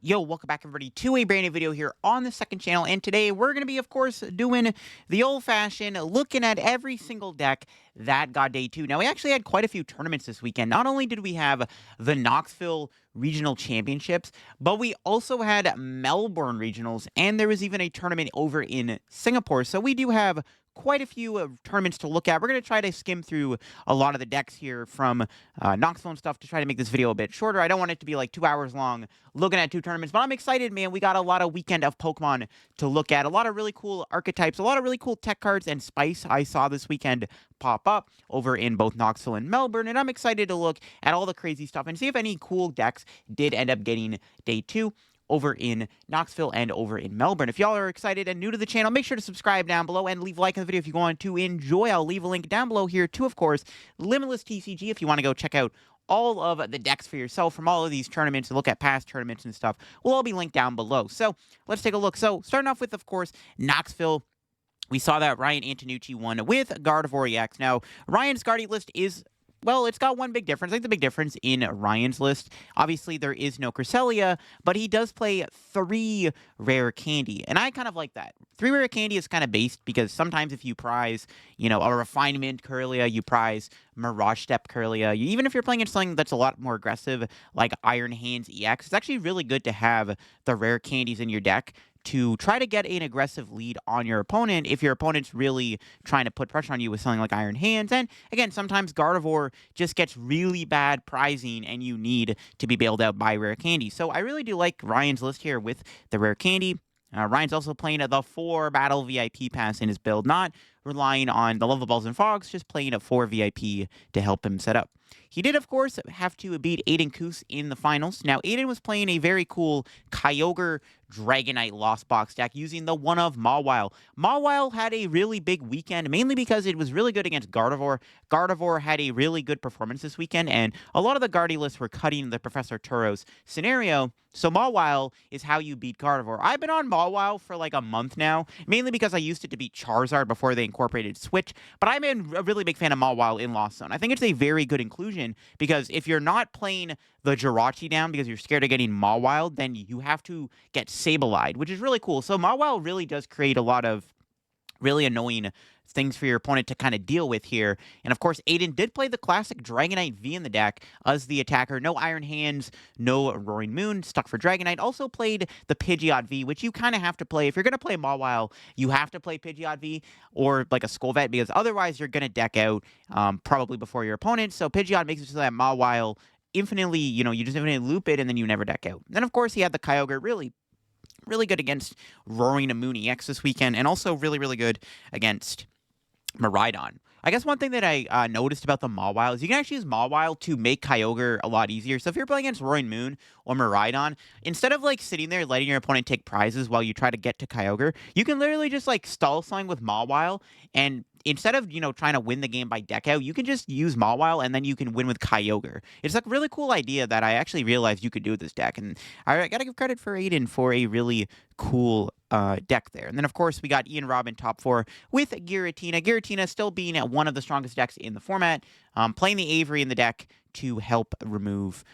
Yo, welcome back everybody to a brand new video here on the second channel, and today we're going to be, of course, doing the old-fashioned, looking at every single deck that got day 2. Now, we actually had quite a few tournaments this weekend. Not only did we have the Knoxville Regional Championships, but we also had Melbourne Regionals, and there was even a tournament over in Singapore. So we do have quite a few tournaments to look at. We're going to try to skim through a lot of the decks here from Knoxville and stuff to try to make this video a bit shorter. I don't want it to be like 2 hours long looking at 2 tournaments, but I'm excited, man. We got a lot of weekend of Pokemon to look at, a lot of really cool archetypes, a lot of really cool tech cards and spice I saw this weekend pop up over in both Knoxville and Melbourne, and I'm excited to look at all the crazy stuff and see if any cool decks did end up getting day 2 over in Knoxville and over in Melbourne. If y'all are excited and new to the channel, make sure to subscribe down below and leave a like on the video if you want to enjoy. I'll leave a link down below here to, of course, Limitless TCG if you want to go check out all of the decks for yourself from all of these tournaments and look at past tournaments and stuff. Will all be linked down below. So let's take a look. So starting off with, of course, Knoxville. We saw that Ryan Antonucci won with Gardevoir EX. Now, Ryan's Guardy list is, well, it's got one big difference. I think the big difference in Ryan's list, obviously there is no Cresselia, but he does play 3 rare candy, and I kind of like that. 3 rare candy is kind of based because sometimes if you prize, a refinement Curlia, you prize Mirage Step Curlia, even if you're playing into something that's a lot more aggressive, like Iron Hands EX, it's actually really good to have the rare candies in your deck to try to get an aggressive lead on your opponent if your opponent's really trying to put pressure on you with something like Iron Hands. And again, sometimes Gardevoir just gets really bad prizing and you need to be bailed out by rare candy. So I really do like Ryan's list here with the rare candy. Ryan's also playing the 4 Battle VIP pass in his build, not relying on the Lava Balls and Fogs, just playing a 4 VIP to help him set up. He did, of course, have to beat Aiden Koos in the finals. Now, Aiden was playing a very cool Kyogre Dragonite Lost Box deck using the one of Mawile. Mawile had a really big weekend, mainly because it was really good against Gardevoir. Gardevoir had a really good performance this weekend, and a lot of the Guardy lists were cutting the Professor Turo's scenario. So Mawile is how you beat Gardevoir. I've been on Mawile for like a month now, mainly because I used it to beat Charizard before they incorporated Switch, but I'm a really big fan of Mawile in Lost Zone. I think it's a very good inclusion because if you're not playing the Jirachi down because you're scared of getting Mawile, then you have to get Sableye, which is really cool. So Mawile really does create a lot of really annoying things for your opponent to kind of deal with here. And of course, Aiden did play the classic Dragonite V in the deck as the attacker. No Iron Hands, no Roaring Moon, stuck for Dragonite. Also played the Pidgeot V, which you kind of have to play. If you're going to play Mawile, you have to play Pidgeot V or like a Skullvet because otherwise you're going to deck out probably before your opponent. So Pidgeot makes it so that Mawile infinitely, you just infinitely loop it and then you never deck out. Then of course he had the Kyogre, really good against Roaring Moon EX this weekend, and also really good against Miraidon. I guess one thing that I noticed about the Mawile is you can actually use Mawile to make Kyogre a lot easier. So if you're playing against Roaring Moon or Miraidon, instead of like sitting there letting your opponent take prizes while you try to get to Kyogre, you can literally just like stall something with Mawile, and instead of, trying to win the game by deck out, you can just use Mawile and then you can win with Kyogre. It's like a really cool idea that I actually realized you could do with this deck, and I gotta give credit for Aiden for a really cool deck there. And then, of course, we got Ian Robin top 4 with Giratina. Giratina still being one of the strongest decks in the format, playing the Avery in the deck to help remove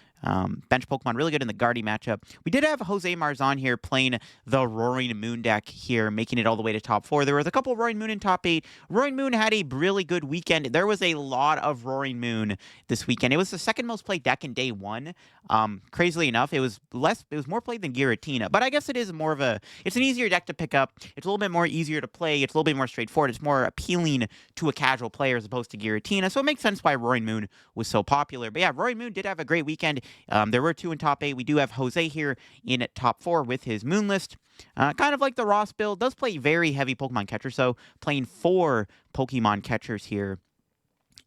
bench Pokemon. Really good in the Guardy matchup. We did have Jose Marzan here playing the Roaring Moon deck here, making it all the way to top 4. There was a couple of Roaring Moon in top 8. Roaring Moon had a really good weekend. There was a lot of Roaring Moon this weekend. It was the second most played deck in day 1. Crazily enough, it was more played than Giratina, but I guess it is more of it's an easier deck to pick up. It's a little bit more easier to play. It's a little bit more straightforward. It's more appealing to a casual player as opposed to Giratina, so it makes sense why Roaring Moon was so popular. But yeah, Roaring Moon did have a great weekend. There were 2 in top 8. We do have Jose here in top 4 with his Moon list. Kind of like the Ross build, does play very heavy Pokemon catcher, so playing 4 Pokemon catchers here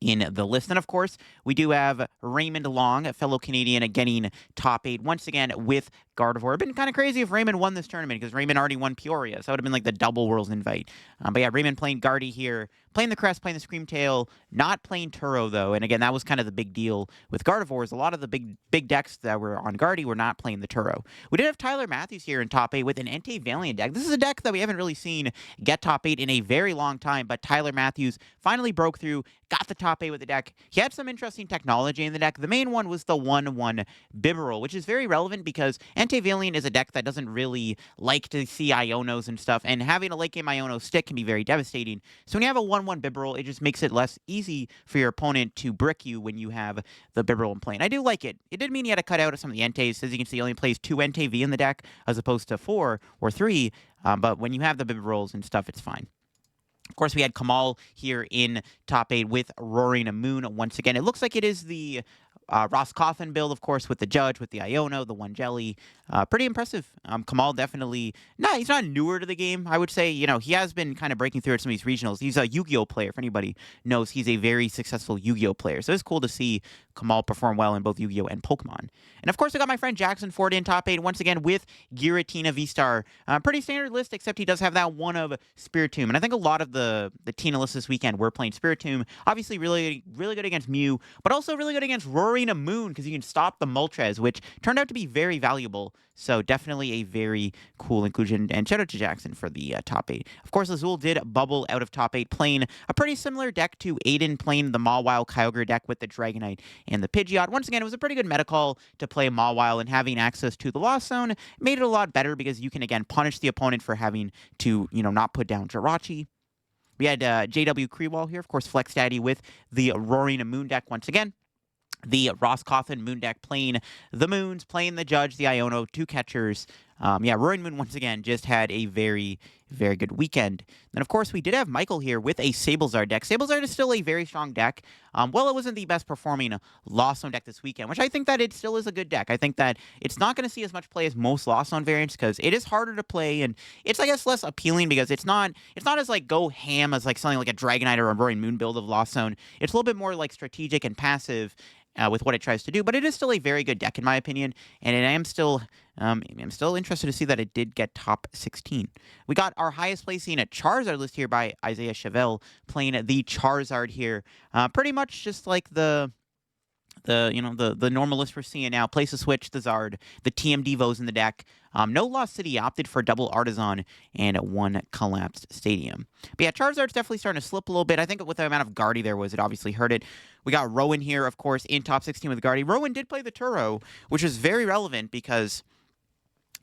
in the list. And of course, we do have Raymond Long, a fellow Canadian, getting top 8 once again with Gardevoir. It'd been kind of crazy if Raymond won this tournament because Raymond already won Peoria, so it would have been like the double Worlds invite. But yeah, Raymond playing Guardy here, playing the Crest, playing the Screamtail, not playing Turo though. And again, that was kind of the big deal with Gardevoir. Is a lot of the big decks that were on Guardy were not playing the Turo. We did have Tyler Matthews here in top 8 with an Entei Valiant deck. This is a deck that we haven't really seen get top 8 in a very long time, but Tyler Matthews finally broke through, got the top 8 with the deck. He had some interesting technology in the deck. The main one was the 1/1 Bibarel, which is very relevant because Entei Entei Valiant is a deck that doesn't really like to see Ionos and stuff, and having a late game Iono stick can be very devastating. So when you have a 1/1 Bibarel, it just makes it less easy for your opponent to brick you when you have the Bibarel in play. And I do like it. It did mean he had to cut out some of the Enteis. As you can see, he only plays 2 Entei V in the deck as opposed to 4 or 3, but when you have the Bibarels and stuff, it's fine. Of course, we had Kamal here in top 8 with Roaring Moon once again. It looks like it is the Ross Cawthon build, of course, with the Judge, with the Iono, the 1 Jelly. Pretty impressive. Kamal definitely, he's not newer to the game, I would say. He has been kind of breaking through at some of these regionals. He's a Yu-Gi-Oh player. If anybody knows, he's a very successful Yu-Gi-Oh player. So it's cool to see Kamal perform well in both Yu-Gi-Oh and Pokemon. And of course, I got my friend Jackson Ford in top 8 once again with Giratina V-Star. Pretty standard list, except he does have that one of Spiritomb. And I think a lot of the Tina lists this weekend were playing Spiritomb. Obviously, really, really good against Mew, but also really good against Roaring Moon because you can stop the Moltres, which turned out to be very valuable. So definitely a very cool inclusion. And shout out to Jackson for the top 8. Of course, Azul did bubble out of top 8, playing a pretty similar deck to Aiden, playing the Mawile Kyogre deck with the Dragonite and the Pidgeot. Once again, it was a pretty good meta call to play Mawile, and having access to the Lost Zone made it a lot better because you can, again, punish the opponent for having to, not put down Jirachi. We had JW Creewall here, of course, Flex Daddy with the Roaring Moon deck once again. The Ross Cawthon Moon deck playing the Moons, playing the Judge, the Iono, 2 catchers. Roaring Moon once again just had a very, very good weekend. Then, of course, we did have Michael here with a Sablezard deck. Sablezard is still a very strong deck. It wasn't the best performing Lost Zone deck this weekend, which I think that it still is a good deck. I think that it's not going to see as much play as most Lost Zone variants because it is harder to play, and it's, I guess, less appealing because it's not as, like, go ham as, like, something like a Dragonite or a Roaring Moon build of Lost Zone. It's a little bit more, like, strategic and passive with what it tries to do, but it is still a very good deck in my opinion, and I am still interested to see that it did get top 16. We got our highest placing at Charizard list here by Isaiah Chevelle, playing the Charizard here, pretty much just like the normal list we're seeing now. Place a Switch, the Zard, the TM Devos in the deck. No Lost City opted for double Artisan and 1 Collapsed Stadium. But yeah, Charizard's definitely starting to slip a little bit. I think with the amount of Guardy there was, it obviously hurt it. We got Rowan here, of course, in top 16 with Guardy. Rowan did play the Turo, which is very relevant because,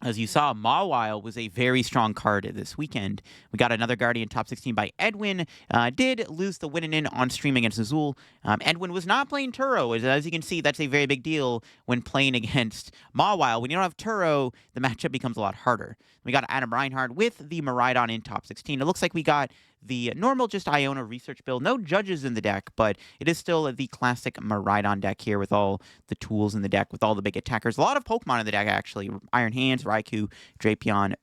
as you saw, Mawile was a very strong card this weekend. We got another Guardian top 16 by Edwin. Did lose the win-in on stream against Azul. Edwin was not playing Turo. As you can see, that's a very big deal when playing against Mawile. When you don't have Turo, the matchup becomes a lot harder. We got Adam Reinhardt with the Miraidon in top 16. It looks like we got the normal just Iona research build. No judges in the deck, but it is still the classic Miraidon deck here with all the tools in the deck, with all the big attackers. A lot of Pokemon in the deck, actually. Iron Hands, Raikou, Drapion,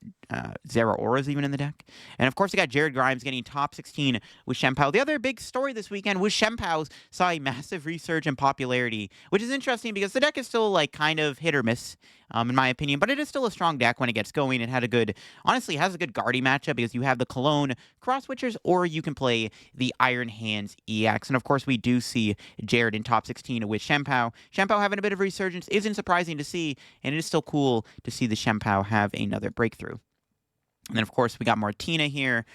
Zeraora's even in the deck. And of course, we got Jared Grimes getting top 16 with Shempao. The other big story this weekend was Shempao saw a massive resurge in popularity, which is interesting because the deck is still like kind of hit or miss, in my opinion, but it is still a strong deck when it gets going. It had a good, honestly, has a good Guardy matchup because you have the Cologne Cross Switchers, or you can play the Iron Hands EX. And of course, we do see Jared in top 16 with Shempao. Shempao having a bit of resurgence isn't surprising to see, and it is still cool to see the Shempao have another breakthrough. And then, of course, we got Martina here,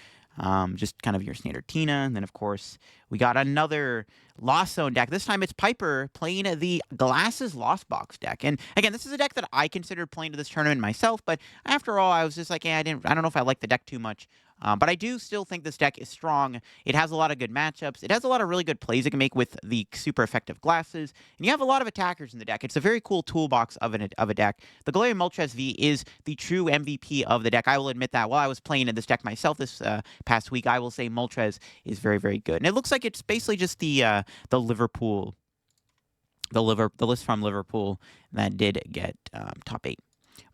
just kind of your standard Tina. And then, of course, we got another Lost Zone deck. This time it's Piper playing the Glasses Lost Box deck. And again, this is a deck that I considered playing to this tournament myself, but after all, I was just like, I don't know if I like the deck too much. But I do still think this deck is strong. It has a lot of good matchups. It has a lot of really good plays it can make with the super effective glasses. And you have a lot of attackers in the deck. It's a very cool toolbox of a deck. The Galarian Moltres V is the true MVP of the deck. I will admit that. While I was playing in this deck myself this past week, I will say Moltres is very, very good. And it looks like it's basically just the Liverpool, the list from Liverpool that did get top 8.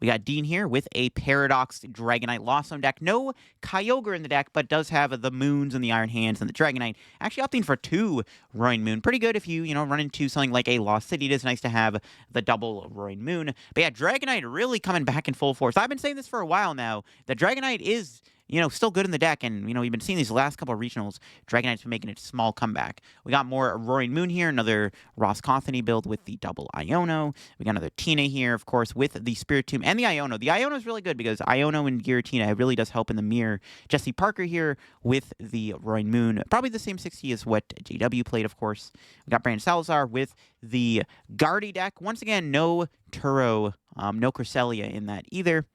We got Dean here with a Paradox Dragonite Lost Zone deck. No Kyogre in the deck, but does have the Moons and the Iron Hands and the Dragonite. Actually opting for 2 Roaring Moon. Pretty good if you, run into something like a Lost City. It is nice to have the double Roaring Moon. But yeah, Dragonite really coming back in full force. I've been saying this for a while now. The Dragonite is still good in the deck. And, we've been seeing these last couple of regionals, Dragonite's been making a small comeback. We got more Roaring Moon here, another Ross Cothany build with the double Iono. We got another Tina here, of course, with the Spiritomb and the Iono. The Iono is really good because Iono and Giratina, it really does help in the mirror. Jesse Parker here with the Roaring Moon. Probably the same 60 as what JW played, of course. We got Brandon Salazar with the Guardy deck. Once again, no Turo, no Cresselia in that either.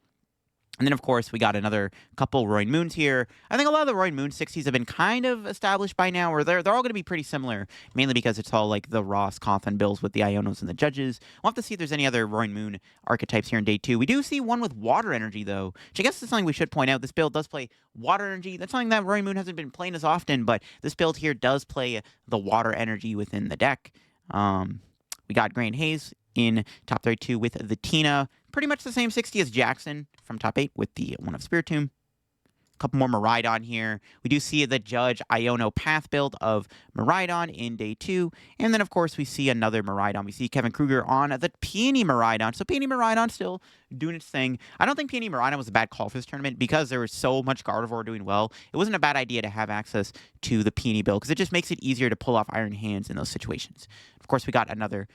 And then, of course, we got another couple Roaring Moons here. I think a lot of the Roaring Moon 60s have been kind of established by now, or they're all going to be pretty similar, mainly because it's all like the Ross, Cawthon builds with the Ionos and the Judges. We'll have to see if there's any other Roaring Moon archetypes here in day 2. We do see one with Water Energy, though, which I guess is something we should point out. This build does play Water Energy. That's something that Roaring Moon hasn't been playing as often, but this build here does play the Water Energy within the deck. We got Grand Haze in top 32 with the Tina. Pretty much the same 60 as Jackson from top 8 with the one of Spiritomb. A couple more Miraidon here. We do see the Judge Iono Path build of Miraidon in day 2. And then, of course, we see another Miraidon. We see Kevin Kruger on the Peony Miraidon. So Peony Miraidon still doing its thing. I don't think Peony Miraidon was a bad call for this tournament because there was so much Gardevoir doing well. It wasn't a bad idea to have access to the Peony build because it just makes it easier to pull off Iron Hands in those situations. Of course, we got another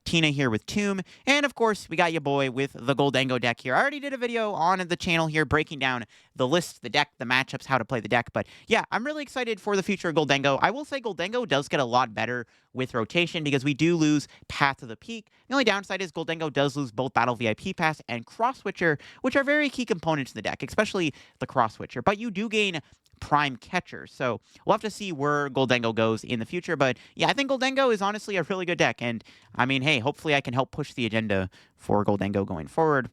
Tina here with Tomb. And, of course, we got your boy with the Goldango deck here. I already did a video on the channel here breaking down the list, the deck, the matchups, how to play the deck. But, yeah, I'm really excited for the future of Goldango. I will say Goldango does get a lot better with rotation because we do lose Path to the Peak. The only downside is Goldango does lose both Battle VIP Pass and Cross Switcher, which are very key components in the deck, especially the Cross Switcher. But you do gain Prime Catcher, so we'll have to see where Goldango goes in the future. But yeah, I think Goldango is honestly a really good deck, and I mean, hey, hopefully I can help push the agenda for Goldango going forward.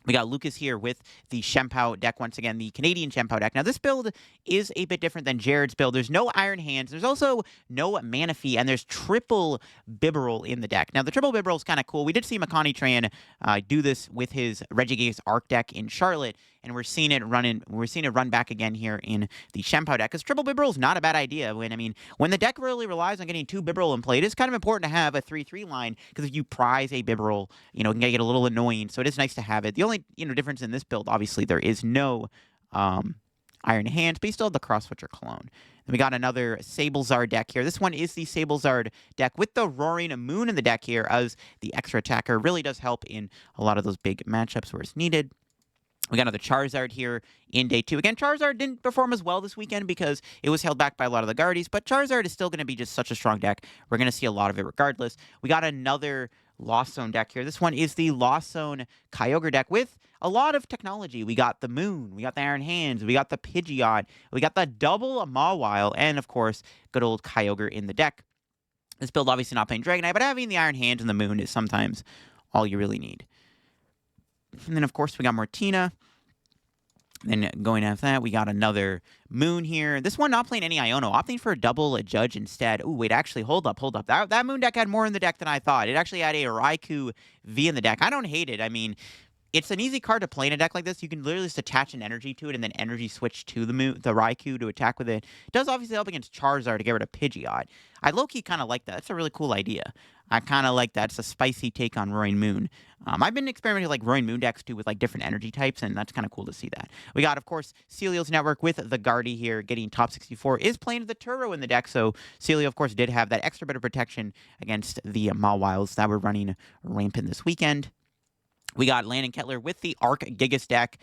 We got Lucas here with the Shempao deck once again, the Canadian Shempao deck. Now, this build is a bit different than Jared's build. There's no Iron Hands. There's also no Manaphy, and there's triple Bibarel in the deck. Now, the triple Bibarel is kind of cool. We did see Makani Tran do this with his Regigigas Arc deck in Charlotte, and we're seeing it run back again here in the Shempao deck. Because triple Bibarel is not a bad idea. When the deck really relies on getting 2 Bibarel in play, it is kind of important to have a 3/3 line. Because if you prize a Bibarel, it can get a little annoying. So it is nice to have it. The only difference in this build, obviously, there is no Iron Hands, but you still have the Cross Switcher Clone. Then we got another Sablezard deck here. This one is the Sablezard deck with the Roaring Moon in the deck here as the extra attacker. Really does help in a lot of those big matchups where it's needed. We got another Charizard here in day 2. Again, Charizard didn't perform as well this weekend because it was held back by a lot of the Guardies, but Charizard is still going to be just such a strong deck. We're going to see a lot of it regardless. We got another Lost Zone deck here. This one is the Lost Zone Kyogre deck with a lot of technology. We got the Moon, we got the Iron Hands, we got the Pidgeot, we got the double Mawile, and of course, good old Kyogre in the deck. This build obviously not playing Dragonite, but having the Iron Hands and the Moon is sometimes all you really need. And then, of course, we got Martina. Then going after that, we got another Moon here. This one not playing any Iono, opting for a double Judge instead. Oh, wait, actually, hold up. That Moon deck had more in the deck than I thought. It actually had a Raikou V in the deck. I don't hate it. I mean, it's an easy card to play in a deck like this. You can literally just attach an energy to it and then energy switch to the Raikou to attack with it. It does obviously help against Charizard to get rid of Pidgeot. I low-key kind of like that. That's a really cool idea. I kind of like that. It's a spicy take on Roaring Moon. I've been experimenting with Roaring Moon decks too with different energy types, and that's kind of cool to see that. We got, of course, Celio's Network with the Guardy here getting top 64. Is playing the Turo in the deck, so Celio, of course, did have that extra bit of protection against the Mawiles that were running rampant this weekend. We got Landon Kettler with the Arc Gigas deck.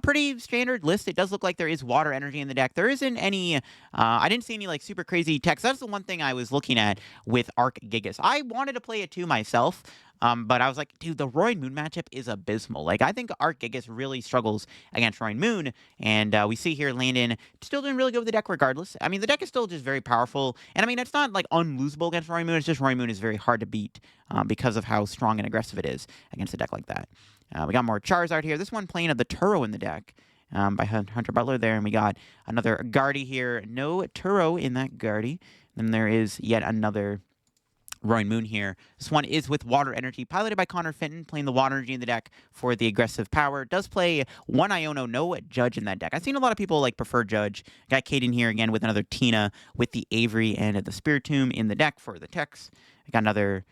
Pretty standard list. It does look like there is water energy in the deck. There isn't any, I didn't see any super crazy text. That's the one thing I was looking at with Arc Gigas. I wanted to play it too myself, but I was like, dude, the Roaring Moon matchup is abysmal. I think Arc Gigas really struggles against Roaring Moon, and we see here Landon still doing really good with the deck regardless. I mean, the deck is still just very powerful, and I mean, it's not unlosable against Roaring Moon. It's just Roaring Moon is very hard to beat because of how strong and aggressive it is against a deck like that. We got more Charizard here. This one playing of the Turo in the deck by Hunter Butler there. And we got another Guardy here. No Turo in that Guardy. Then there is yet another Roaring Moon here. This one is with Water Energy, piloted by Connor Fenton, playing the Water Energy in the deck for the aggressive power. Does play one Iono, no Judge in that deck. I've seen a lot of people prefer Judge. Got Caden here again with another Tina with the Avery and the Spiritomb in the deck for the techs. We got another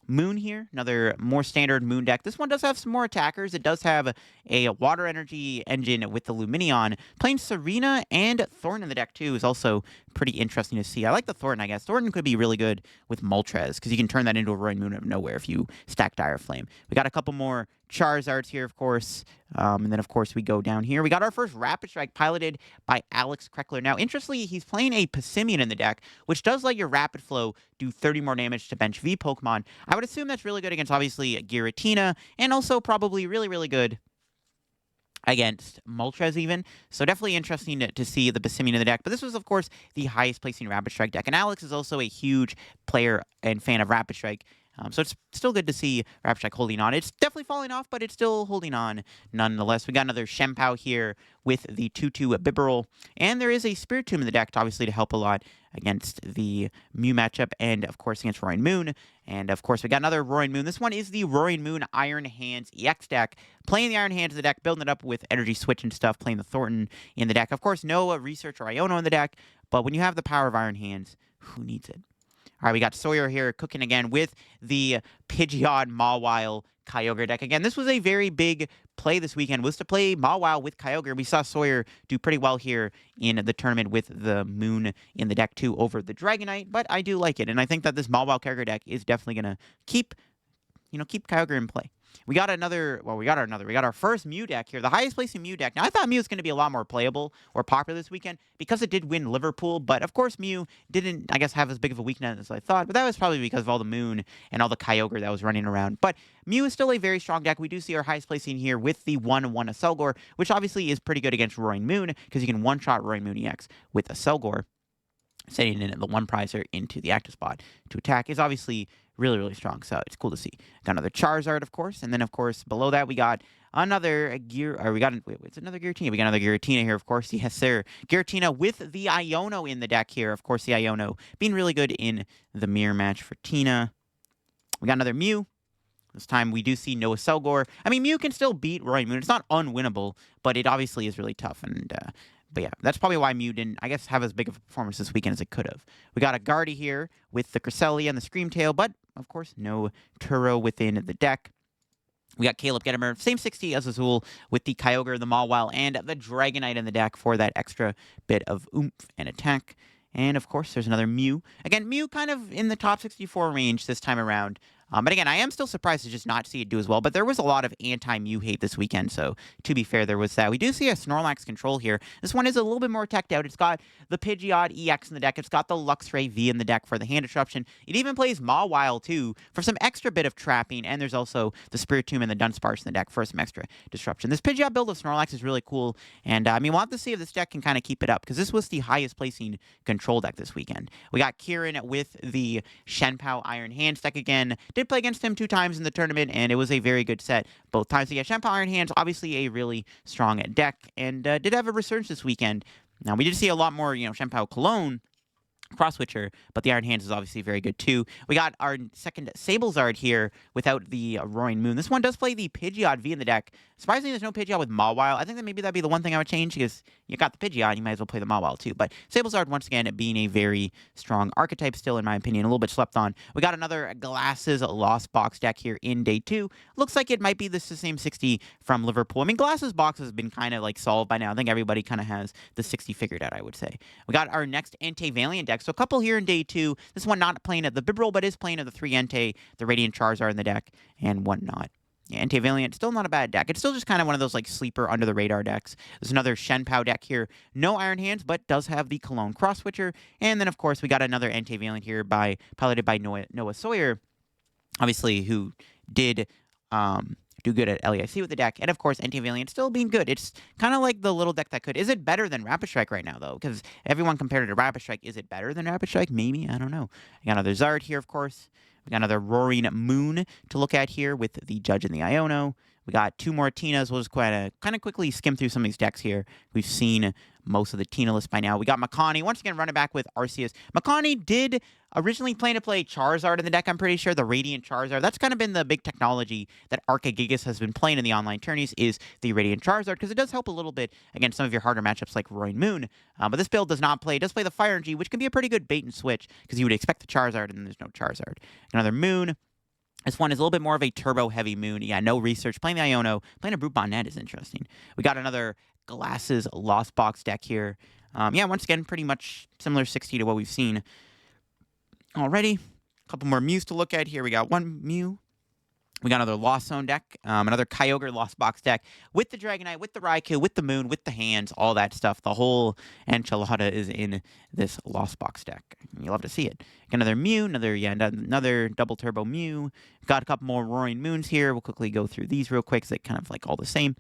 Moon here, another more standard Moon deck. This one does have some more attackers. It does have a water energy engine with the Luminion. Playing Serena and Thorn in the deck too is also pretty interesting to see. I like the Thorn, I guess. Thorn could be really good with Moltres because you can turn that into a Roaring Moon out of nowhere if you stack Dire Flame. We got a couple more Charizards here, of course. And then, of course, we go down here. We got our first Rapid Strike piloted by Alex Kreckler. Now, interestingly, he's playing a Passimian in the deck, which does let your Rapid Flow do 30 more damage to bench V Pokemon. I would assume that's really good against, obviously, Giratina, and also probably really, really good against Moltres even. So definitely interesting to see the Passimian in the deck. But this was, of course, the highest placing Rapid Strike deck. And Alex is also a huge player and fan of Rapid Strike. So it's still good to see Rapid Strike holding on. It's definitely falling off, but it's still holding on nonetheless. We got another Shenpao here with the 2-2 Bibarel. And there is a Spiritomb in the deck, obviously, to help a lot against the Mew matchup and, of course, against Roaring Moon. And, of course, we got another Roaring Moon. This one is the Roaring Moon Iron Hands EX deck. Playing the Iron Hands in the deck, building it up with Energy Switch and stuff, playing the Thornton in the deck. Of course, no Research or Iono in the deck, but when you have the power of Iron Hands, who needs it? All right, we got Sawyer here cooking again with the Pidgeot Mawile Kyogre deck. Again, this was a very big play this weekend, was to play Mawile with Kyogre. We saw Sawyer do pretty well here in the tournament with the Moon in the deck too over the Dragonite, but I do like it. And I think that this Mawile Kyogre deck is definitely going to keep Kyogre in play. We got our first Mew deck here, the highest placing Mew deck. Now, I thought Mew was going to be a lot more playable or popular this weekend because it did win Liverpool, but of course Mew didn't, I guess, have as big of a weakness as I thought, but that was probably because of all the Moon and all the Kyogre that was running around. But Mew is still a very strong deck. We do see our highest placing here with the 1-1 Aselgor, which obviously is pretty good against Roaring Moon because you can one-shot Roaring Moon EX with Aselgor. Setting in the one prizer into the active spot to attack is obviously really, really strong. So it's cool to see. Got another Charizard, of course. And then, of course, below that, we got another it's another Giratina. We got another Giratina here, of course. Yes, sir. Giratina with the Iono in the deck here. Of course, the Iono being really good in the mirror match for Tina. We got another Mew. This time we do see Noah Selgor. I mean, Mew can still beat Roaring Moon. It's not unwinnable, but it obviously is really tough. But yeah, that's probably why Mew didn't, I guess, have as big of a performance this weekend as it could have. We got a Guardy here with the Cresselia and the Screamtail, but, of course, no Turo within the deck. We got Caleb Gettimer, same 60 as Azul, with the Kyogre, the Mawile, and the Dragonite in the deck for that extra bit of oomph and attack. And, of course, there's another Mew. Again, Mew kind of in the top 64 range this time around. But again, I am still surprised to just not see it do as well. But there was a lot of anti-Mew hate this weekend, so to be fair, there was that. We do see a Snorlax control here. This one is a little bit more teched out. It's got the Pidgeot EX in the deck. It's got the Luxray V in the deck for the hand disruption. It even plays Mawile, too, for some extra bit of trapping. And there's also the Spiritomb and the Dunsparce in the deck for some extra disruption. This Pidgeot build of Snorlax is really cool. And, I mean, we'll have to see if this deck can kind of keep it up, because this was the highest placing control deck this weekend. We got Kieran with the Shenpao Iron Hands deck again. Did play against him 2 times in the tournament, and it was a very good set both times. So yeah, Shenpao Iron Hands, obviously a really strong deck, and did have a resurgence this weekend. Now, we did see a lot more, Shenpao Cologne cross-switcher, but the Iron Hands is obviously very good too. We got our second Sablezard here without the Roaring Moon. This one does play the Pidgeot V in the deck. Surprisingly, there's no Pidgeot with Mawile. I think that maybe that'd be the one thing I would change, because you got the Pidgeot, you might as well play the Mawile too. But Sablezard, once again, being a very strong archetype still, in my opinion, a little bit slept on. We got another Glasses Lost Box deck here in day 2. Looks like it might be the same 60 from Liverpool. I mean, Glasses Box has been kind of like solved by now. I think everybody kind of has the 60 figured out, I would say. We got our next Entei deck. So a couple here in day 2. This one not playing at the Bibarel, but is playing at the 3 Entei, the Radiant Charizard in the deck, and whatnot. Yeah, Entei still not a bad deck. It's still just kind of one of those like sleeper under the radar decks. There's another Shenpao deck here. No Iron Hands, but does have the Cologne Cross Switcher. And then, of course, we got another Entei here piloted by Noah Sawyer, obviously, who did do good at LEIC with the deck. And, of course, Entei still being good. It's kind of like the little deck that could. Is it better than Rapid Strike right now, though? Because everyone compared it to Rapid Strike. Is it better than Rapid Strike? Maybe. I don't know. I got another Zard here, of course. We got another Roaring Moon to look at here with the Judge and the Iono. We got 2 more Tinas. We'll just kind of quickly skim through some of these decks here. We've seen most of the Tina list by now. We got Makani, once again, running back with Arceus. Makani did originally plan to play Charizard in the deck, I'm pretty sure, the Radiant Charizard. That's kind of been the big technology that Arcagigas has been playing in the online tourneys, is the Radiant Charizard, because it does help a little bit against some of your harder matchups like Roaring Moon. But this build does not play. It does play the Fire Energy, which can be a pretty good bait and switch, because you would expect the Charizard, and there's no Charizard. Another Moon. This one is a little bit more of a turbo-heavy Moon. Yeah, no research. Playing the Iono. Playing a Brute Bonnet is interesting. We got another Glasses Lost Box deck here. Yeah, once again, pretty much similar 60 to what we've seen already. A couple more Mews to look at here. We got one Mew. We got another Lost Zone deck, another Kyogre Lost Box deck with the Dragonite, with the Raikou, with the Moon, with the hands, all that stuff. The whole enchilada is in this Lost Box deck. You love to see it. Got another Mew, another double turbo Mew. Got a couple more Roaring Moons here. We'll quickly go through these real quick because they kind of like all the same.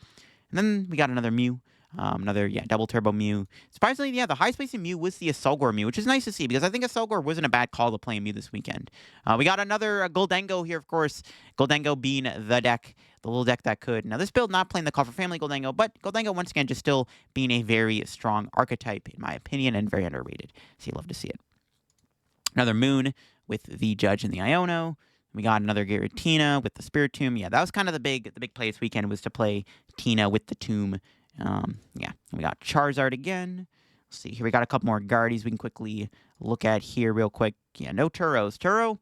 And then we got another Mew. Another, double turbo Mew. Surprisingly, the high spacing Mew was the Assaultgore Mew, which is nice to see because I think Assaultgore wasn't a bad call to play Mew this weekend. We got another Goldengo here, of course. Goldengo being the deck, the little deck that could. Now, this build not playing the Coffer Family Goldengo, but Goldengo, once again, just still being a very strong archetype, in my opinion, and very underrated. So you love to see it. Another Moon with the Judge and the Iono. We got another Giratina with the Spiritomb. Yeah, that was kind of the big play this weekend, was to play Tina with the Tomb. We got Charizard again. Let's see here. We got a couple more Guardies we can quickly look at here real quick. Yeah, no Turos. Turo,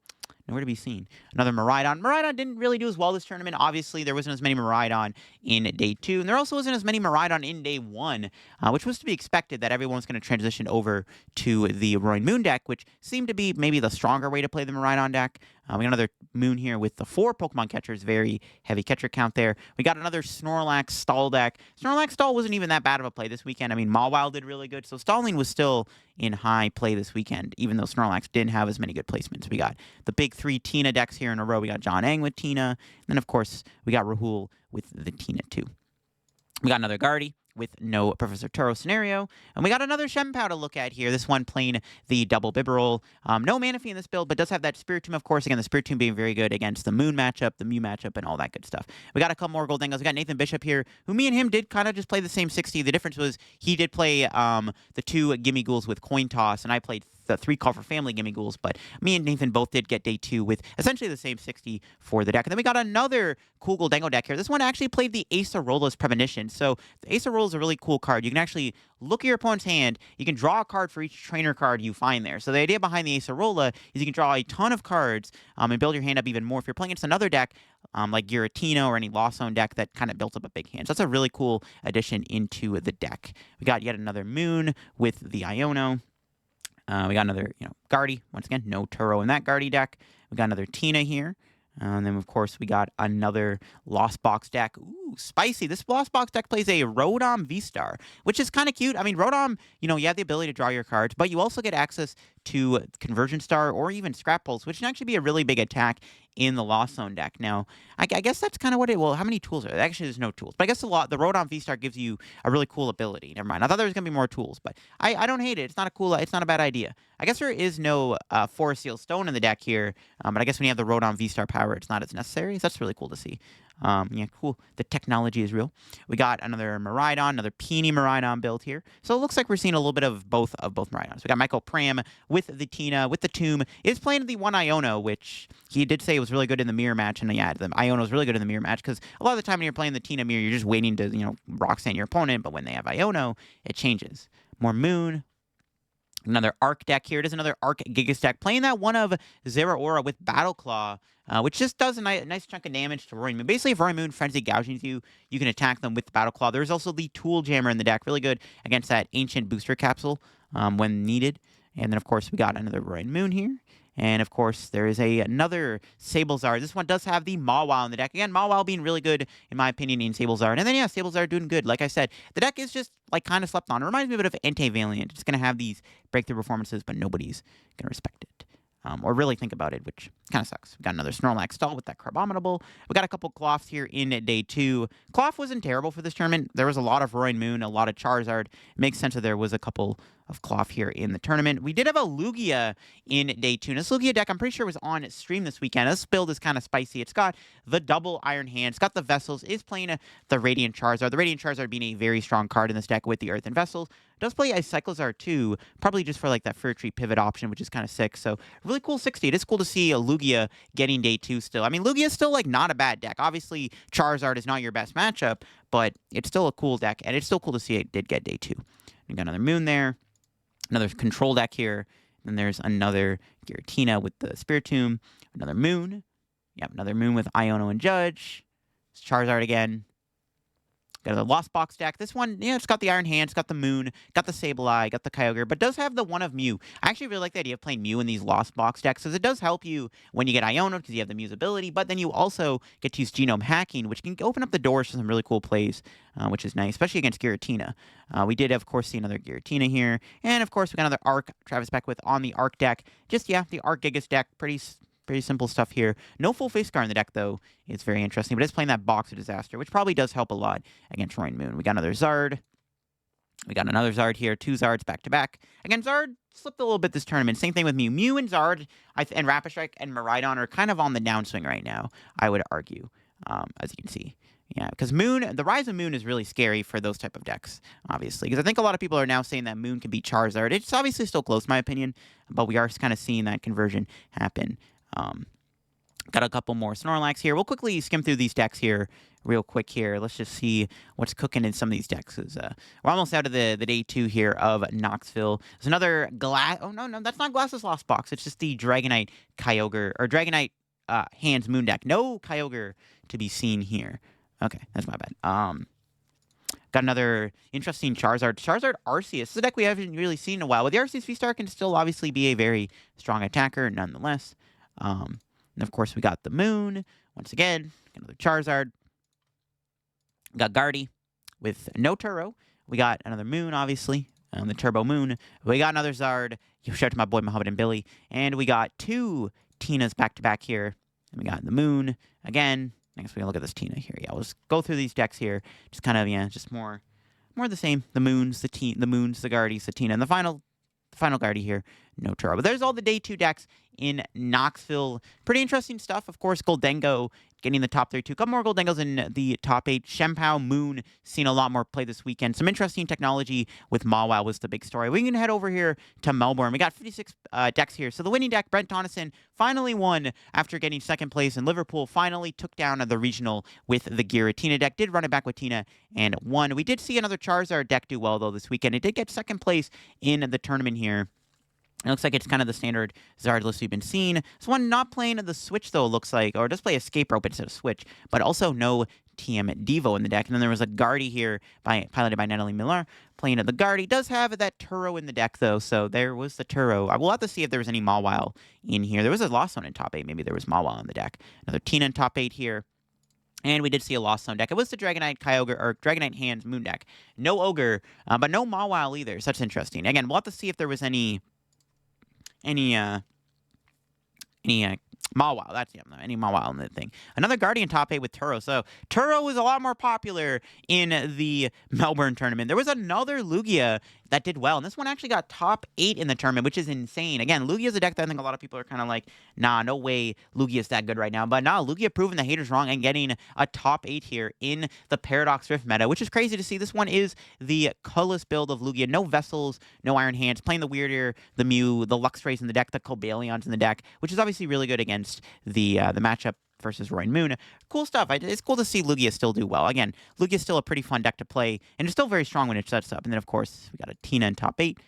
nowhere to be seen. Another Miraidon. Miraidon didn't really do as well this tournament. Obviously, there wasn't as many Miraidon in day 2, and there also wasn't as many Miraidon in day 1, which was to be expected, that everyone was going to transition over to the Roaring Moon deck, which seemed to be maybe the stronger way to play the Miraidon deck. We got another Moon here with the 4 Pokemon catchers, very heavy catcher count there. We got another Snorlax Stall deck. Snorlax Stall wasn't even that bad of a play this weekend. I mean, Mawile did really good, so Stalling was still in high play this weekend, even though Snorlax didn't have as many good placements. We got the big 3 Tina decks here in a row. We got John Ang with Tina, and then, of course, we got Rahul with the Tina too. We got another Guardy with no Professor Turo scenario. And we got another Shenpao to look at here. This one playing the double Bibarel. No Manaphy in this build, but does have that Spiritomb, of course. Again, the Spiritomb being very good against the Moon matchup, the Mew matchup, and all that good stuff. We got a couple more Goldengos. We got Nathan Bishop here, who me and him did kind of just play the same 60. The difference was he did play the 2 Gimme Ghouls with Coin Toss, and I played the 3 Call for Family Gimme Ghouls, but me and Nathan both did get day 2 with essentially the same 60 for the deck. And then we got another cool Goldengo deck here. This one actually played the Acerola's Premonition. So the Acerola is a really cool card. You can actually look at your opponent's hand. You can draw a card for each trainer card you find there. So the idea behind the Acerola is you can draw a ton of cards and build your hand up even more. If you're playing against another deck, like Giratina or any Lost Zone deck that kind of built up a big hand. So that's a really cool addition into the deck. We got yet another Moon with the Iono. We got another, Guardy. Once again, no Turo in that Guardy deck. We got another Tina here. And then, of course, we got another Lost Box deck. Ooh, spicy. This Lost Box deck plays a Rotom V-Star, which is kind of cute. I mean, Rotom, you have the ability to draw your cards, but you also get access to Conversion Star or even Scrap Pulse, which can actually be a really big attack in the Lost Zone deck. Now, I guess that's kind of what it... Well, how many tools are there? Actually, there's no tools. But I guess the Rotom V-Star gives you a really cool ability. Never mind. I thought there was going to be more tools, but I don't hate it. It's not a bad idea. I guess there is no Forest Seal Stone in the deck here, but I guess when you have the Rotom V-Star power, it's not as necessary. So that's really cool to see. Cool. The technology is real. We got another Miraidon, another Peony Miraidon build here. So it looks like we're seeing a little bit of both Miraidons. We got Michael Pram with the Tina, with the Tomb. Is playing the one Iono, which he did say was really good in the mirror match. And yeah, the Iono was really good in the mirror match because a lot of the time when you're playing the Tina mirror, you're just waiting to, rock sand your opponent. But when they have Iono, it changes. More Moon. Another Arc deck here. It is another Arc Gigas deck. Playing that one of Zeraora with Battle Claw, which just does a nice chunk of damage to Roaring Moon. Basically, if Roaring Moon Frenzy gouges you, you can attack them with Battle Claw. There's also the Tool Jammer in the deck. Really good against that Ancient Booster Capsule when needed. And then, of course, we got another Roaring Moon here. And, of course, there is another Sablezard. This one does have the Mawile in the deck. Again, Mawile being really good, in my opinion, in Sablezard. And then, yeah, Sablezard doing good. Like I said, the deck is just, kind of slept on. It reminds me a bit of Antevaliant. It's going to have these breakthrough performances, but nobody's going to respect it. Or really think about it, which kind of sucks. We got another Snorlax Stall with that Carbominable. We got a couple Cloths here in day 2. Cloth wasn't terrible for this tournament. There was a lot of Roaring Moon, a lot of Charizard. It makes sense that there was a couple of cloth here in the tournament. We did have a Lugia in day 2. And this Lugia deck, I'm pretty sure, was on stream this weekend. This build is kind of spicy. It's got the double Iron Hand. It's got the Vessels. Is playing the Radiant Charizard. The Radiant Charizard being a very strong card in this deck with the Earth and Vessels. Does play a Cyclozar too, probably just for like that Fur Tree pivot option, which is kind of sick. So really cool 60. It is cool to see a Lugia getting day 2 still. I mean, Lugia is still like not a bad deck. Obviously, Charizard is not your best matchup, but it's still a cool deck, and it's still cool to see it did get day 2. We got another Moon there, another control deck here. Then there's another Giratina with the Spiritomb, another Moon. Yep, another Moon with Iono and Judge. It's Charizard again. Got a Lost Box deck. This one, yeah, it's got the Iron Hand, it's got the Moon, got the Sableye, got the Kyogre, but does have the one of Mew. I actually really like the idea of playing Mew in these Lost Box decks, because it does help you when you get Iono, because you have the Mew's ability, but then you also get to use Genome Hacking, which can open up the doors for some really cool plays, which is nice, especially against Giratina. We did, of course, see another Giratina here, and of course, we got another Arc, Travis Beckwith on the Arc deck. Just, yeah, the Arc Gigas deck, pretty simple stuff here. No full face card in the deck, though. It's very interesting, but it's playing that Box of Disaster, which probably does help a lot against Roaring Moon. We got another Zard. We got another Zard here. 2 Zards back-to-back. Again, Zard slipped a little bit this tournament. Same thing with Mew. Mew and Zard and Rapid Strike and Miraidon are kind of on the downswing right now, I would argue, as you can see. Yeah, because Moon, the Rise of Moon is really scary for those type of decks, obviously. Because I think a lot of people are now saying that Moon can beat Charizard. It's obviously still close, in my opinion, but we are kind of seeing that conversion happen. Got a couple more Snorlax here. We'll quickly skim through these decks here real quick here. Let's just see what's cooking in some of these decks. We're almost out of the day 2 here of Knoxville. There's another glass. Oh, no, that's not Glass's Lost Box. It's just the Dragonite Kyogre, or Dragonite Hands Moon deck. No Kyogre to be seen here. Okay, that's my bad. Got another interesting Charizard. Charizard Arceus. This is a deck we haven't really seen in a while. But the Arceus V-Star can still obviously be a very strong attacker, nonetheless. And of course, we got the Moon. Once again, another Charizard. We got Guardy with no Turo. We got another Moon, obviously. The Turbo Moon. We got another Zard. Shout out to my boy Muhammad and Billy. And we got 2 Tinas back-to-back here. And we got the Moon again. Next, we're going to look at this Tina here. Yeah, we'll just go through these decks here. Just kind of, yeah, just more of the same. The Moons, the Moons, the Guardies, the Tina. And the final Guardy here, no Turo. But there's all the day 2 decks in Knoxville. Pretty interesting stuff. Of course, Goldengo getting the top 32. A couple more Goldengos in the top 8. Shempow, Moon, seen a lot more play this weekend. Some interesting technology with Mawile was the big story. We can head over here to Melbourne. We got 56 decks here. So the winning deck, Brent Tonneson, finally won after getting second place in Liverpool. Finally took down the regional with the Giratina deck. Did run it back with Tina and won. We did see another Charizard deck do well, though, this weekend. It did get second place in the tournament here. It looks like it's kind of the standard Zard list we've been seeing. This one not playing the Switch, though, it looks like. Or does play Escape Rope instead of Switch. But also no TM Devo in the deck. And then there was a Guardy here, piloted by Natalie Miller, playing the Guardy. Does have that Turo in the deck, though. So there was the Turo. I will have to see if there was any Mawile in here. There was a Lost Zone in top 8. Maybe there was Mawile in the deck. Another Tina in top 8 here. And we did see a Lost Zone deck. It was the Dragonite Kyogre, or Dragonite Hands Moon deck. No Ogre, but no Mawile either. So that's interesting. Again, we'll have to see if there was any Mawile. That's, yeah, any Mawile in the thing. Another Guardian top 8 with Turo. So Turo is a lot more popular in the Melbourne tournament. There was another Lugia that did well, and this one actually got top 8 in the tournament, which is insane. Again, Lugia is a deck that I think a lot of people are kind of like, nah, no way Lugia's that good right now. But nah, Lugia proving the haters wrong and getting a top 8 here in the Paradox Rift meta, which is crazy to see. This one is the colorless build of Lugia. No Vessels, no Iron Hands, playing the weirder, the Mew, the Luxrays in the deck, the Cobalions in the deck, which is obviously really good against the matchup versus Roaring Moon. Cool stuff. It's cool to see Lugia still do well. Again, Lugia's still a pretty fun deck to play, and it's still very strong when it sets up. And then, of course, we got a Tina in top 8.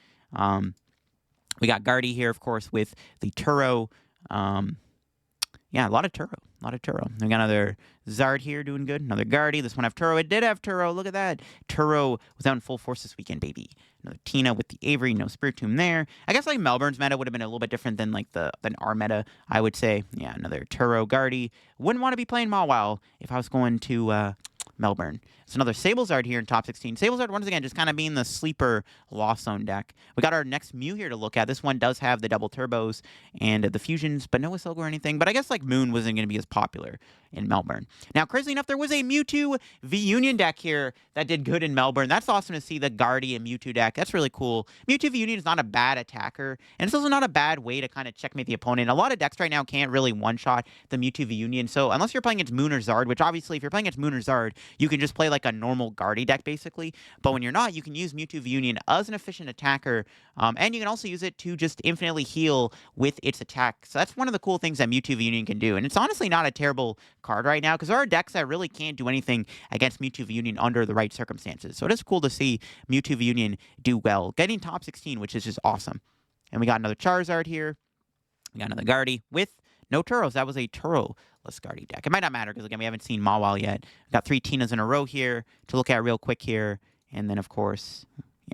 We got Guardy here, of course, with the Turo. Yeah, a lot of Turo. We got another Zard here doing good. Another Guardy. This one have Turo. It did have Turo. Look at that. Turo was out in full force this weekend, baby. Another Tina with the Avery. No Spiritomb there. I guess like Melbourne's meta would have been a little bit different than like than our meta, I would say. Yeah, another Turo Guardy. Wouldn't want to be playing Mawile if I was going to Melbourne. It's another Sablezard here in top 16. Sablezard, once again, just kind of being the sleeper Lost Zone deck. We got our next Mew here to look at. This one does have the double turbos and the fusions, but no Isilgo or anything. But I guess like Moon wasn't going to be as popular in Melbourne. Now, crazy enough, there was a Mewtwo V-Union deck here that did good in Melbourne. That's awesome to see, the Guardian Mewtwo deck. That's really cool. Mewtwo V-Union is not a bad attacker, and it's also not a bad way to kind of checkmate the opponent. A lot of decks right now can't really one-shot the Mewtwo V-Union, so unless you're playing against Moon or Zard, which obviously if you're playing against Moon or Zard, you can just play like a normal Guardy deck basically, but when you're not, you can use Mewtwo V-Union as an efficient attacker, and you can also use it to just infinitely heal with its attack. So that's one of the cool things that Mewtwo V-Union can do, and it's honestly not a terrible card right now, because there are decks that really can't do anything against Mewtwo V-Union under the right circumstances. So it is cool to see Mewtwo V-Union do well, getting top 16, which is just awesome. And we got another Charizard here. We got another Guardy with no Turos. That was a Turo-less Guardy deck. It might not matter, because again, we haven't seen Mawile yet. We got 3 Tinas in a row here to look at real quick here. And then, of course,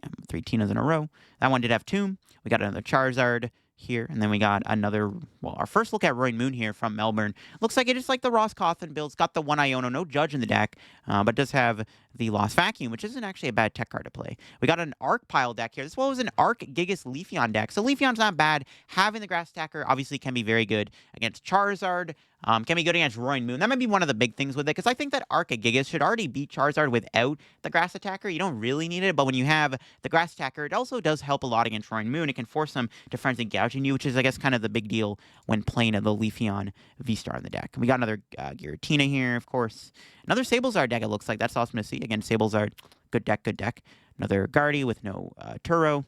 yeah, 3 Tinas in a row. That one did have Tomb. We got another Charizard here, and then we got another, well, our first look at Roy Moon here from Melbourne. Looks like it is like the Ross Cawthon build. It's got the one Iono, no Judge in the deck, but does have the Lost Vacuum, which isn't actually a bad tech card to play. We got an Arc Pile deck here. This one was an Arc Gigas Leafeon deck, so Leafeon's not bad. Having the Grass Attacker obviously can be very good against Charizard. Can be good against Roy Moon. That might be one of the big things with it, because I think that Arc-A-Gigas should already beat Charizard without the Grass Attacker. You don't really need it, but when you have the Grass Attacker, it also does help a lot against Roy Moon. It can force them to Frenzy Gouging you, which is, I guess, kind of the big deal when playing the Leafeon V-Star in the deck. We got another Giratina here, of course. Another Sablezard deck, it looks like. That's awesome to see. Again, Sablezard, good deck, good deck. Another Guardy with no Turo.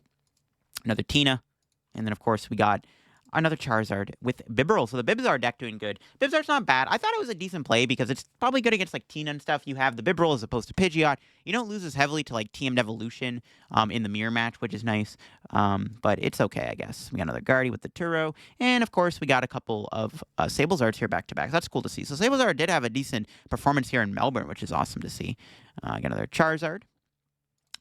Another Tina. And then, of course, we got another Charizard with Bibarel. So the Bibzard deck doing good. Bibzard's not bad. I thought it was a decent play because it's probably good against like Tina and stuff. You have the Bibarel as opposed to Pidgeot. You don't lose as heavily to like TM Evolution in the mirror match, which is nice. But it's okay, I guess. We got another Guardy with the Turo. And of course, we got a couple of Sablezards here back to back. So that's cool to see. So Sablezard did have a decent performance here in Melbourne, which is awesome to see. Got another Charizard.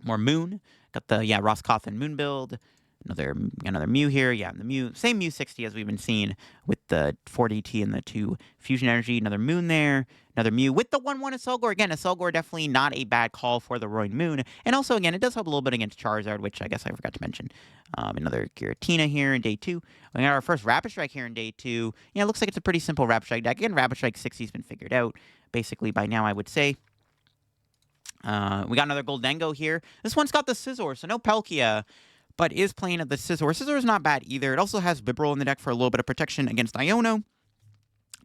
More Moon. Got the, yeah, Ross Cawthon Moon build. Another Mew here. Yeah, the Mew, same Mew 60 as we've been seeing with the 4DT and the 2 Fusion Energy. Another Moon there. Another Mew with the 1-1 Isilgor. Again, Isilgor definitely not a bad call for the Roy Moon. And also, again, it does help a little bit against Charizard, which I guess I forgot to mention. Another Giratina here in day 2. We got our first Rapid Strike here in day 2. Yeah, it looks like it's a pretty simple Rapid Strike deck. Again, Rapid Strike 60 has been figured out, basically, by now, I would say. We got another Goldengo here. This one's got the Scizor, so no Palkia, but is playing at the Scizor. Scizor is not bad either. It also has Bibarel in the deck for a little bit of protection against Iono.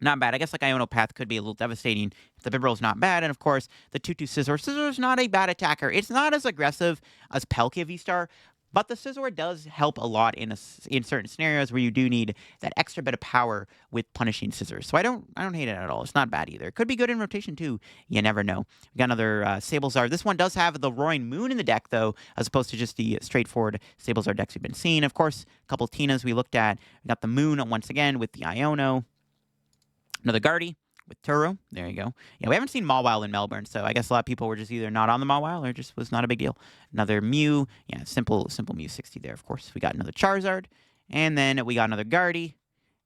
Not bad. I guess like Iono Path could be a little devastating if the Bibarel is not bad. And of course, the 2-2 Scizor. Scizor is not a bad attacker. It's not as aggressive as Palkia V-Star, but the Scizor does help a lot in certain scenarios where you do need that extra bit of power with punishing Scizors. So I don't hate it at all. It's not bad either. It could be good in rotation too. You never know. We got another Sablezard. This one does have the Roaring Moon in the deck though, as opposed to just the straightforward Sablezard decks we've been seeing. Of course, a couple Tinas we looked at. We got the Moon once again with the Iono. Another Guardy with Turo. There you go. Yeah, we haven't seen Mawile in Melbourne, so I guess a lot of people were just either not on the Mawile or just was not a big deal. Another Mew. Yeah, simple Mew 60 there, of course. We got another Charizard, and then we got another Guardy,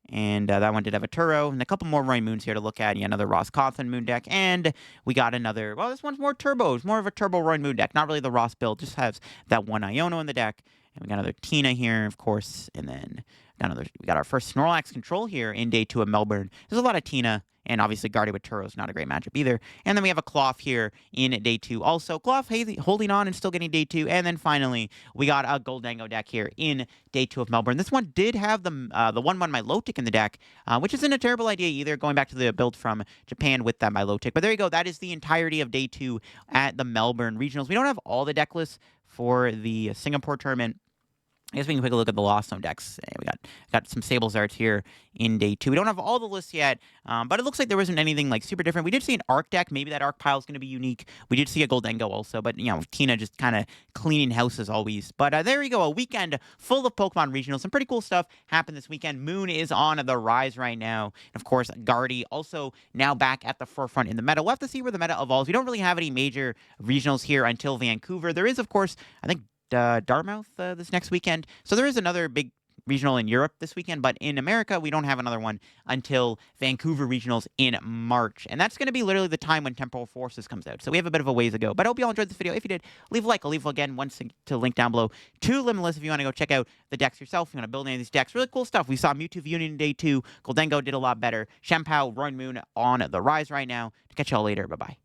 and that one did have a Turo, and a couple more Roy Moons here to look at. Yeah, another Ross Cawthon Moon deck, and we got another, well, this one's more turbos, more of a turbo Roy Moon deck. Not really the Ross build, just has that one Iono in the deck. And we got another Tina here, of course, and then we got our first Snorlax control here in day 2 of Melbourne. There's a lot of Tina, and obviously Guardy with Turo is not a great matchup either. And then we have a Cloth here in day 2 also. Cloth holding on and still getting day 2. And then finally, we got a Goldengo deck here in day 2 of Melbourne. This one did have the 1-1 Milotic in the deck, which isn't a terrible idea either, going back to the build from Japan with that Milotic. But there you go. That is the entirety of day 2 at the Melbourne Regionals. We don't have all the deck lists for the Singapore tournament. I guess we can take a look at the Lost Zone decks. We got some Sablezards here in day 2. We don't have all the lists yet, but it looks like there wasn't anything like super different. We did see an Arc deck. Maybe that Arc pile is going to be unique. We did see a Goldengo also, but you know, Tina just kind of cleaning house as always. But there you go, a weekend full of Pokemon Regionals. Some pretty cool stuff happened this weekend. Moon is on the rise right now. And of course, Guardy also now back at the forefront in the meta. We'll have to see where the meta evolves. We don't really have any major regionals here until Vancouver. There is, of course, I think, Dartmouth this next weekend. So there is another big regional in Europe this weekend, but in America, we don't have another one until Vancouver Regionals in March. And that's going to be literally the time when Temporal Forces comes out. So we have a bit of a ways to go. But I hope you all enjoyed this video. If you did, leave a like. I'll leave again once to link down below to Limitless if you want to go check out the decks yourself. If you want to build any of these decks. Really cool stuff. We saw Mewtwo of Union in day 2. Goldengo did a lot better. Shenpao, Roaring Moon on the rise right now. To catch y'all later. Bye-bye.